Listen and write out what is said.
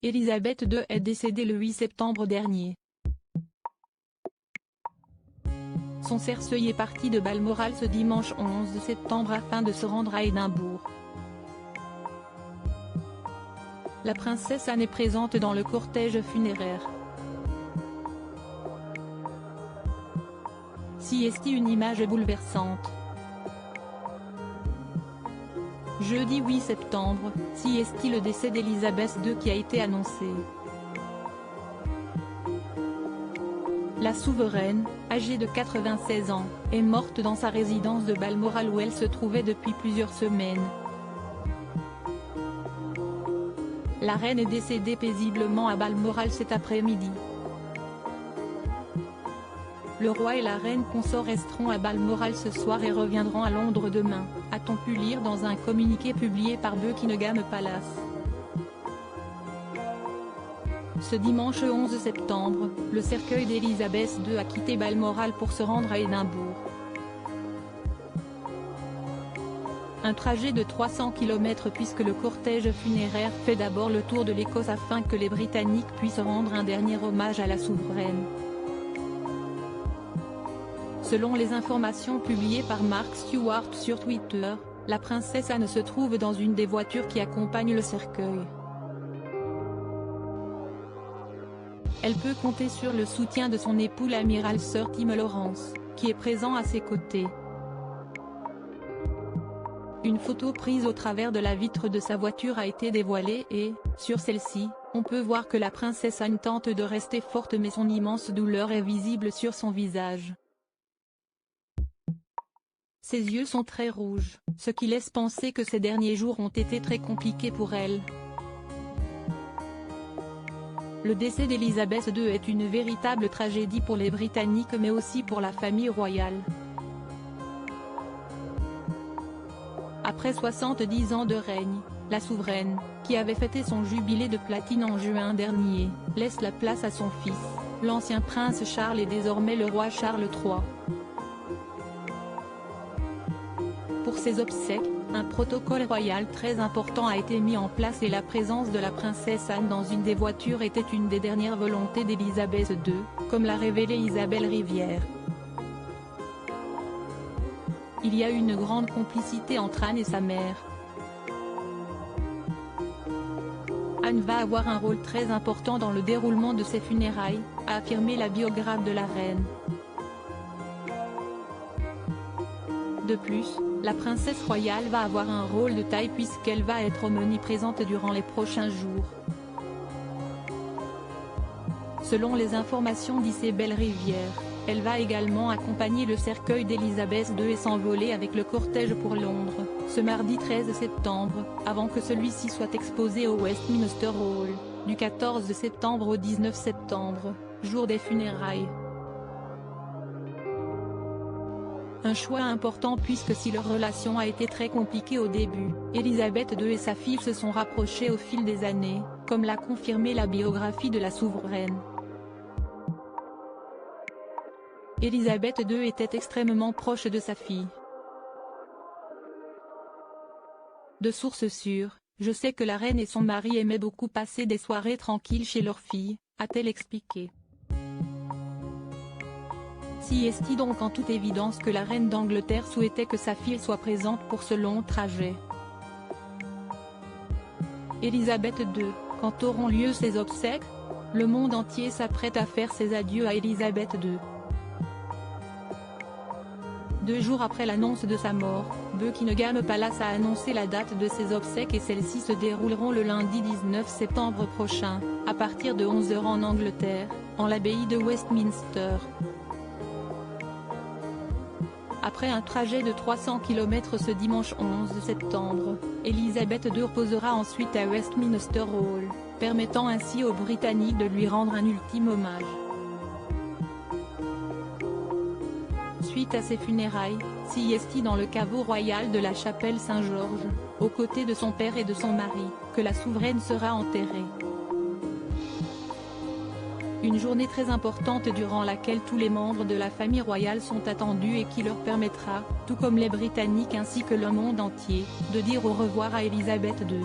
Élisabeth II est décédée le 8 septembre dernier. Son cercueil est parti de Balmoral ce dimanche 11 septembre afin de se rendre à Édimbourg. La princesse Anne est présente dans le cortège funéraire. Si est une image bouleversante. Jeudi 8 septembre, si est le décès d'Élisabeth II qui a été annoncé. La souveraine, âgée de 96 ans, est morte dans sa résidence de Balmoral où elle se trouvait depuis plusieurs semaines. La reine est décédée paisiblement à Balmoral cet après-midi. Le roi et la reine consort resteront à Balmoral ce soir et reviendront à Londres demain, a-t-on pu lire dans un communiqué publié par Buckingham Palace. Ce dimanche 11 septembre, le cercueil d'Élisabeth II a quitté Balmoral pour se rendre à Édimbourg. Un trajet de 300 km puisque le cortège funéraire fait d'abord le tour de l'Écosse afin que les Britanniques puissent rendre un dernier hommage à la souveraine. Selon les informations publiées par Mark Stewart sur Twitter, la princesse Anne se trouve dans une des voitures qui accompagnent le cercueil. Elle peut compter sur le soutien de son époux l'amiral Sir Tim Lawrence, qui est présent à ses côtés. Une photo prise au travers de la vitre de sa voiture a été dévoilée et, sur celle-ci, on peut voir que la princesse Anne tente de rester forte mais son immense douleur est visible sur son visage. Ses yeux sont très rouges, ce qui laisse penser que ces derniers jours ont été très compliqués pour elle. Le décès d'Élisabeth II est une véritable tragédie pour les Britanniques mais aussi pour la famille royale. Après 70 ans de règne, la souveraine, qui avait fêté son jubilé de platine en juin dernier, laisse la place à son fils, l'ancien prince Charles et désormais le roi Charles III. Pour ses obsèques, un protocole royal très important a été mis en place et la présence de la princesse Anne dans une des voitures était une des dernières volontés d'Élisabeth II, comme l'a révélé Isabelle Rivière. Il y a eu une grande complicité entre Anne et sa mère. Anne va avoir un rôle très important dans le déroulement de ses funérailles, a affirmé la biographe de la reine. De plus, la princesse royale va avoir un rôle de taille puisqu'elle va être omniprésente durant les prochains jours. Selon les informations d'Isabelle Rivière, elle va également accompagner le cercueil d'Élisabeth II et s'envoler avec le cortège pour Londres, ce mardi 13 septembre, avant que celui-ci soit exposé au Westminster Hall, du 14 septembre au 19 septembre, jour des funérailles. Un choix important puisque si leur relation a été très compliquée au début, Élisabeth II et sa fille se sont rapprochées au fil des années, comme l'a confirmé la biographie de la souveraine. Élisabeth II était extrêmement proche de sa fille. De sources sûres, je sais que la reine et son mari aimaient beaucoup passer des soirées tranquilles chez leur fille, a-t-elle expliqué. Si est donc en toute évidence que la reine d'Angleterre souhaitait que sa fille soit présente pour ce long trajet. Élisabeth II, quand auront lieu ses obsèques? Le monde entier s'apprête à faire ses adieux à Élisabeth II. 2 jours après l'annonce de sa mort, Buckingham Palace a annoncé la date de ses obsèques et celles-ci se dérouleront le lundi 19 septembre prochain, à partir de 11 h en Angleterre, en l'abbaye de Westminster. Après un trajet de 300 km ce dimanche 11 septembre, Élisabeth II reposera ensuite à Westminster Hall, permettant ainsi aux Britanniques de lui rendre un ultime hommage. Suite à ses funérailles, si est dans le caveau royal de la chapelle Saint-Georges, aux côtés de son père et de son mari, que la souveraine sera enterrée. Une journée très importante durant laquelle tous les membres de la famille royale sont attendus et qui leur permettra, tout comme les Britanniques ainsi que le monde entier, de dire au revoir à Élisabeth II.